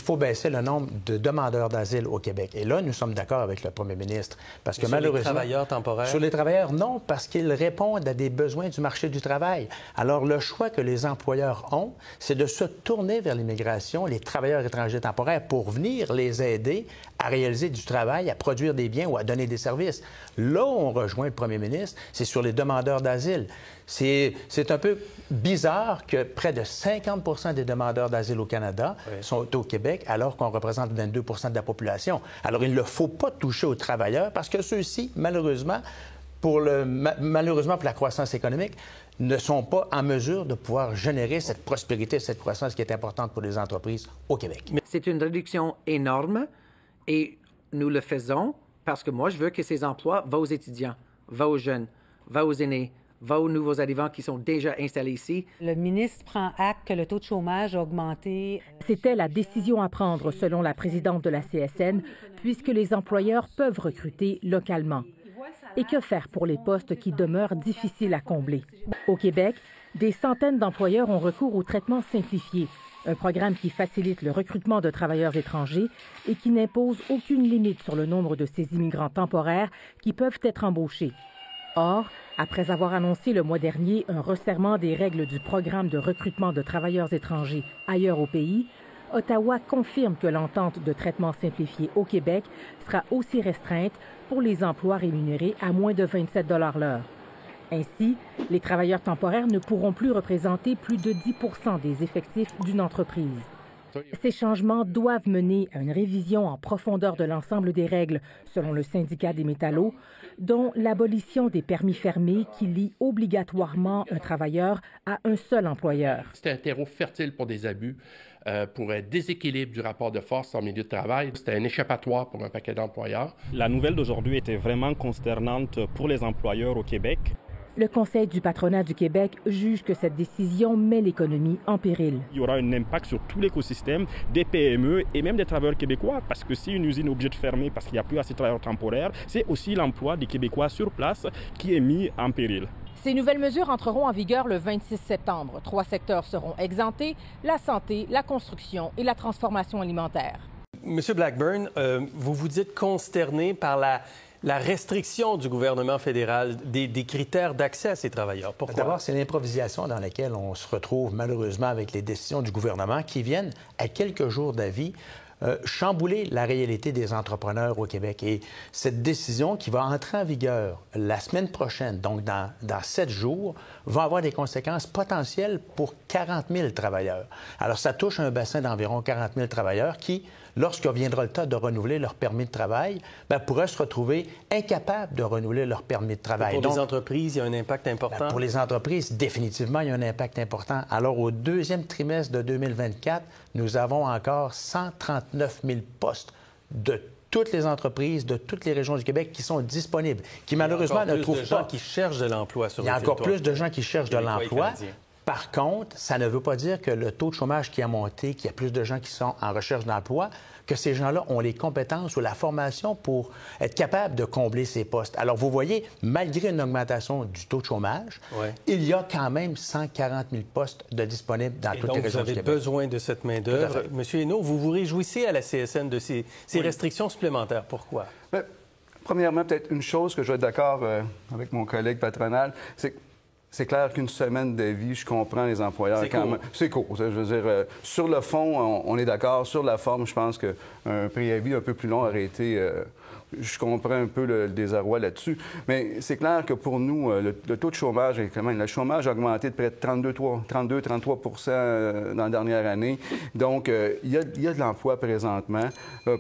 faut baisser le nombre de demandeurs d'asile au Québec. Et là, nous sommes d'accord avec le premier ministre. Parce que malheureusement... Sur les travailleurs temporaires? Sur les travailleurs, non, parce qu'ils répondent à des besoins du marché du travail. Alors, le choix que les employeurs ont, c'est de se tourner vers l'immigration, les travailleurs étrangers temporaires, pour venir les aider à réaliser du travail, à produire des biens ou à donner des services. Là où on rejoint le premier ministre, c'est sur les demandeurs d'asile. C'est un peu bizarre que près de 50 des demandeurs d'asile au Canada sont au Québec, alors qu'on représente 22 de la population. Alors, il ne faut pas toucher aux travailleurs parce que ceux-ci, malheureusement, pour la croissance économique, ne sont pas en mesure de pouvoir générer cette prospérité, cette croissance qui est importante pour les entreprises au Québec. C'est une réduction énorme et nous le faisons parce que moi, je veux que ces emplois vont aux étudiants, vont aux jeunes, vont aux aînés, va aux nouveaux arrivants qui sont déjà installés ici. Le ministre prend acte que le taux de chômage a augmenté. C'était la décision à prendre, selon la présidente de la CSN, puisque les employeurs peuvent recruter localement. Et que faire pour les postes qui demeurent difficiles à combler? Au Québec, des centaines d'employeurs ont recours au traitement simplifié, un programme qui facilite le recrutement de travailleurs étrangers et qui n'impose aucune limite sur le nombre de ces immigrants temporaires qui peuvent être embauchés. Or, après avoir annoncé le mois dernier un resserrement des règles du programme de recrutement de travailleurs étrangers ailleurs au pays, Ottawa confirme que l'entente de traitement simplifié au Québec sera aussi restreinte pour les emplois rémunérés à moins de 27 $ l'heure. Ainsi, les travailleurs temporaires ne pourront plus représenter plus de 10 % des effectifs d'une entreprise. Ces changements doivent mener à une révision en profondeur de l'ensemble des règles, selon le syndicat des métallos, dont l'abolition des permis fermés qui lient obligatoirement un travailleur à un seul employeur. C'était un terreau fertile pour des abus, pour un déséquilibre du rapport de force en milieu de travail. C'était un échappatoire pour un paquet d'employeurs. La nouvelle d'aujourd'hui était vraiment consternante pour les employeurs au Québec. Le Conseil du patronat du Québec juge que cette décision met l'économie en péril. Il y aura un impact sur tout l'écosystème des PME et même des travailleurs québécois, parce que si une usine est obligée de fermer parce qu'il n'y a plus assez de travailleurs temporaires, c'est aussi l'emploi des Québécois sur place qui est mis en péril. Ces nouvelles mesures entreront en vigueur le 26 septembre. 3 secteurs seront exemptés, la santé, la construction et la transformation alimentaire. Monsieur Blackburn, vous vous dites consterné par la restriction du gouvernement fédéral des critères d'accès à ces travailleurs. Pourquoi? D'abord, c'est l'improvisation dans laquelle on se retrouve malheureusement avec les décisions du gouvernement qui viennent, à quelques jours d'avis, chambouler la réalité des entrepreneurs au Québec. Et cette décision qui va entrer en vigueur la semaine prochaine, donc dans 7 jours, va avoir des conséquences potentielles pour 40 000 travailleurs. Alors, ça touche un bassin d'environ 40 000 travailleurs qui, lorsqu'il viendra le temps de renouveler leur permis de travail, pourraient se retrouver incapables de renouveler leur permis de travail. Et pour les entreprises, il y a un impact important? Pour les entreprises, définitivement, il y a un impact important. Alors, au deuxième trimestre de 2024, nous avons encore 139 000 postes de toutes les entreprises de toutes les régions du Québec qui sont disponibles, qui malheureusement ne trouvent pas... Il y a encore plus de gens qui cherchent de l'emploi sur le territoire. Il y a encore plus de gens qui cherchent de l'emploi. Par contre, ça ne veut pas dire que le taux de chômage qui a monté, qu'il y a plus de gens qui sont en recherche d'emploi, que ces gens-là ont les compétences ou la formation pour être capables de combler ces postes. Alors, vous voyez, malgré une augmentation du taux de chômage, il y a quand même 140 000 postes de disponibles dans toutes les régions du Québec. Vous avez besoin de cette main-d'œuvre. Monsieur Hainaut, vous vous réjouissez à la CSN de ces restrictions supplémentaires. Pourquoi? Bien, premièrement, peut-être une chose que je vais être d'accord avec mon collègue patronal, c'est clair qu'une semaine de vie, je comprends les employeurs quand même. C'est court. Je veux dire, sur le fond, on est d'accord. Sur la forme, je pense qu'un préavis un peu plus long aurait été... je comprends un peu le désarroi là-dessus. Mais c'est clair que pour nous, le taux de chômage, quand même, le chômage a augmenté de près de 32-33 dans la dernière année. Donc, il y a de l'emploi présentement.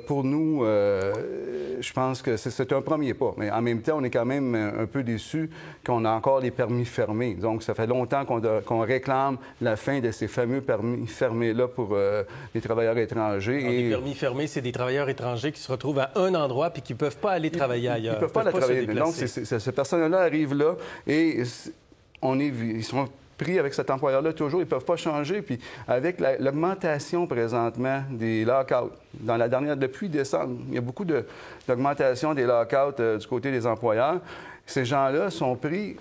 Pour nous, je pense que c'est un premier pas. Mais en même temps, on est quand même un peu déçus qu'on a encore les permis fermés. Donc, ça fait longtemps qu'on réclame la fin de ces fameux permis fermés-là pour les travailleurs étrangers. Alors, les permis fermés, c'est des travailleurs étrangers qui se retrouvent à un endroit puis qui ne peuvent pas aller travailler ailleurs. Ils ne peuvent pas aller travailler. Donc, ces personnes-là arrivent là et ils sont pris avec cet employeur-là toujours. Ils ne peuvent pas changer. Puis avec l'augmentation présentement des lock-outs, depuis décembre, il y a beaucoup d'augmentation des lock-outs du côté des employeurs. Ces gens-là sont pris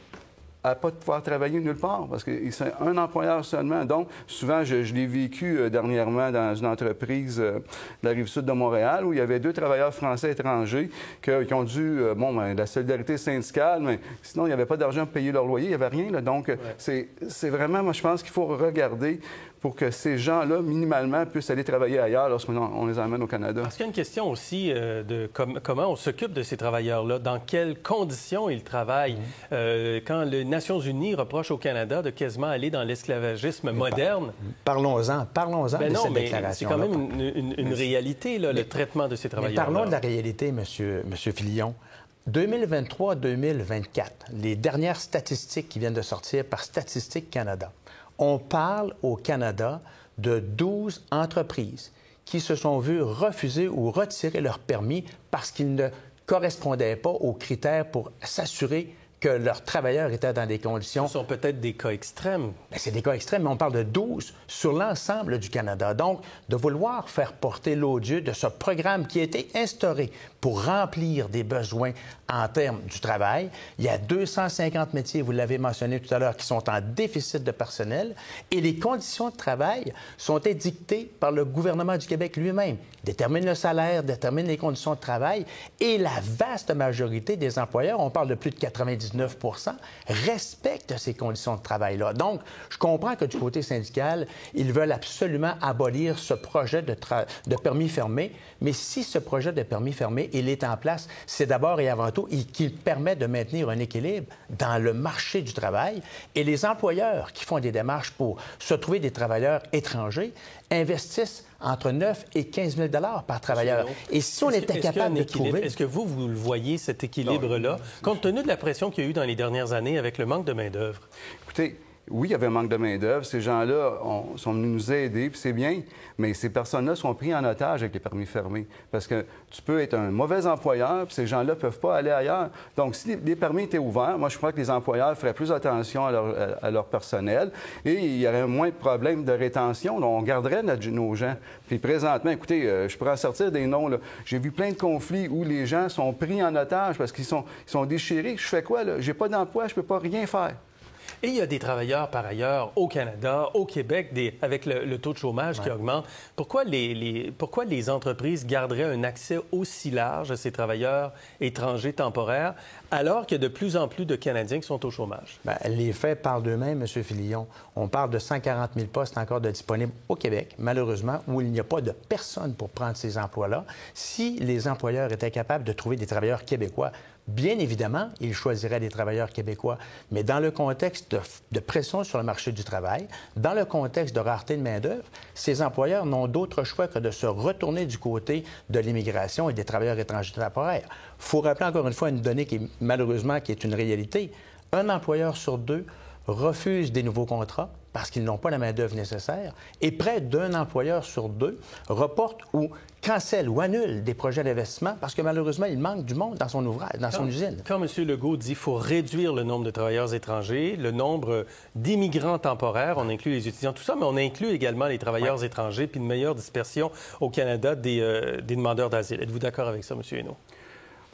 à ne pas pouvoir travailler nulle part parce que c'est un employeur seulement. Donc, souvent, je l'ai vécu dernièrement dans une entreprise de la Rive-Sud de Montréal où il y avait 2 travailleurs français étrangers qui ont dû, la solidarité syndicale, mais sinon, il n'y avait pas d'argent pour payer leur loyer, il n'y avait rien. Là. Donc, c'est vraiment, moi, je pense qu'il faut regarder pour que ces gens-là, minimalement, puissent aller travailler ailleurs lorsqu'on les emmène au Canada. Parce qu'il y a une question aussi de comment on s'occupe de ces travailleurs-là, dans quelles conditions ils travaillent. Quand les Nations unies reprochent au Canada de quasiment aller dans l'esclavagisme moderne. Parlons-en de cette déclaration. C'est quand même une réalité, là, le traitement de ces travailleurs-là. Parlons de la réalité, M. Fillon. 2023-2024, les dernières statistiques qui viennent de sortir par Statistique Canada. On parle au Canada de 12 entreprises qui se sont vues refuser ou retirer leur permis parce qu'ils ne correspondaient pas aux critères pour s'assurer que leurs travailleurs étaient dans des conditions... Ce sont peut-être des cas extrêmes. Bien, c'est des cas extrêmes, mais on parle de 12 sur l'ensemble du Canada. Donc, de vouloir faire porter l'odieux de ce programme qui a été instauré pour remplir des besoins en termes du travail. Il y a 250 métiers, vous l'avez mentionné tout à l'heure, qui sont en déficit de personnel et les conditions de travail sont édictées par le gouvernement du Québec lui-même. Détermine le salaire, détermine les conditions de travail et la vaste majorité des employeurs, on parle de plus de 99 respectent ces conditions de travail-là. Donc, je comprends que du côté syndical, ils veulent absolument abolir ce projet de permis fermé, mais si ce projet de permis fermé, il est en place, c'est d'abord et avant tout qu'il permet de maintenir un équilibre dans le marché du travail et les employeurs qui font des démarches pour se trouver des travailleurs étrangers investissent entre 9 et 15 000 par travailleur. Et si on était capable de trouver... Est-ce que vous le voyez, cet équilibre-là, compte tenu de la pression qu'il y a eu dans les dernières années avec le manque de main-d'œuvre? Écoutez, oui, il y avait un manque de main-d'œuvre. Ces gens-là sont venus nous aider, puis c'est bien, mais ces personnes-là sont pris en otage avec les permis fermés. Parce que tu peux être un mauvais employeur, puis ces gens-là ne peuvent pas aller ailleurs. Donc, si les permis étaient ouverts, moi, je crois que les employeurs feraient plus attention à leur personnel et il y aurait moins de problèmes de rétention. Donc, on garderait nos gens. Puis présentement, écoutez, je pourrais en sortir des noms. J'ai vu plein de conflits où les gens sont pris en otage parce qu'ils sont déchirés. Je fais quoi, là? J'ai pas d'emploi, je peux pas rien faire. Et il y a des travailleurs, par ailleurs, au Canada, au Québec, avec le taux de chômage qui augmente. Pourquoi les entreprises garderaient un accès aussi large à ces travailleurs étrangers temporaires, alors qu'il y a de plus en plus de Canadiens qui sont au chômage? Bien, les faits parlent d'eux-mêmes, M. Fillon. On parle de 140 000 postes encore de disponibles au Québec, malheureusement, où il n'y a pas de personne pour prendre ces emplois-là. Si les employeurs étaient capables de trouver des travailleurs québécois, bien évidemment, ils choisiraient des travailleurs québécois, mais dans le contexte de pression sur le marché du travail, dans le contexte de rareté de main-d'œuvre, ces employeurs n'ont d'autre choix que de se retourner du côté de l'immigration et des travailleurs étrangers temporaires. Il faut rappeler encore une fois une donnée qui est une réalité. Un employeur sur 2 refuse des nouveaux contrats parce qu'ils n'ont pas la main-d'œuvre nécessaire et près d'un employeur sur 2 reporte ou cancelle ou annule des projets d'investissement parce que malheureusement, il manque du monde dans son ouvrage, dans son usine. Quand M. Legault dit qu'il faut réduire le nombre de travailleurs étrangers, le nombre d'immigrants temporaires, on inclut les étudiants, tout ça, mais on inclut également les travailleurs étrangers puis une meilleure dispersion au Canada des demandeurs d'asile. Êtes-vous d'accord avec ça, M. Hainaut?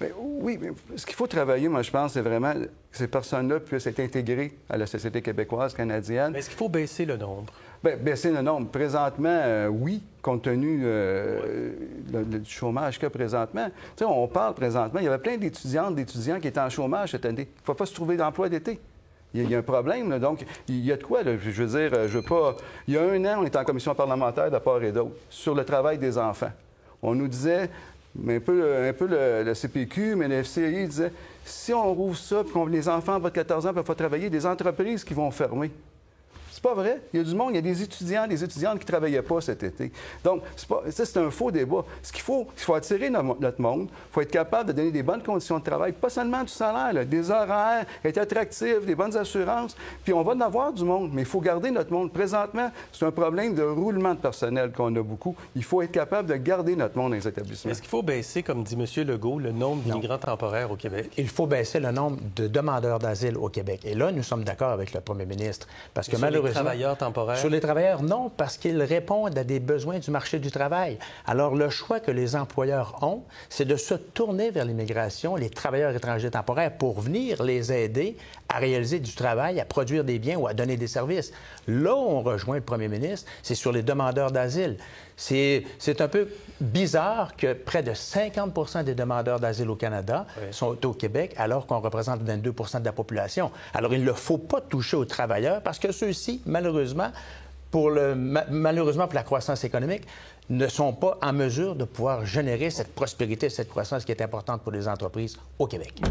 Bien, oui, mais ce qu'il faut travailler, moi, je pense, c'est vraiment que ces personnes-là puissent être intégrées à la société québécoise, canadienne. Mais est-ce qu'il faut baisser le nombre? Bien, baisser le nombre. Présentement, oui, compte tenu du chômage qu'il y a présentement. Tu sais, on parle présentement, il y avait plein d'étudiants qui étaient en chômage cette année. Il ne faut pas se trouver d'emploi d'été. Il y a un problème, là. Donc, il y a de quoi, là. Je veux dire, je veux pas... Il y a 1 an, on était en commission parlementaire de part et d'autre sur le travail des enfants. On nous disait... Mais un peu le CPQ, mais le FCI disait, si on rouvre ça, puis qu'on les enfants en bas de 14 ans ne peuvent pas travailler, des entreprises qui vont fermer. C'est pas vrai. Il y a du monde, il y a des étudiants, des étudiantes qui ne travaillaient pas cet été. Donc, c'est un faux débat. Ce qu'il faut, il faut attirer notre monde. Il faut être capable de donner des bonnes conditions de travail, pas seulement du salaire, là, des horaires, être attractifs, des bonnes assurances. Puis on va en avoir du monde, mais il faut garder notre monde. Présentement, c'est un problème de roulement de personnel qu'on a beaucoup. Il faut être capable de garder notre monde dans les établissements. Est-ce qu'il faut baisser, comme dit M. Legault, le nombre d'immigrants temporaires au Québec? Il faut baisser le nombre de demandeurs d'asile au Québec. Et là, nous sommes d'accord avec le premier ministre. Parce que malheureusement... travailleurs temporaires? Sur les travailleurs, non, parce qu'ils répondent à des besoins du marché du travail. Alors, le choix que les employeurs ont, c'est de se tourner vers l'immigration, les travailleurs étrangers temporaires, pour venir les aider à réaliser du travail, à produire des biens ou à donner des services. Là où on rejoint le premier ministre, c'est sur les demandeurs d'asile. C'est un peu bizarre que près de 50 des demandeurs d'asile au Canada sont au Québec, alors qu'on représente 22 de la population. Alors, il ne faut pas toucher aux travailleurs parce que ceux-ci, malheureusement, pour la croissance économique, ne sont pas en mesure de pouvoir générer cette prospérité, cette croissance qui est importante pour les entreprises au Québec.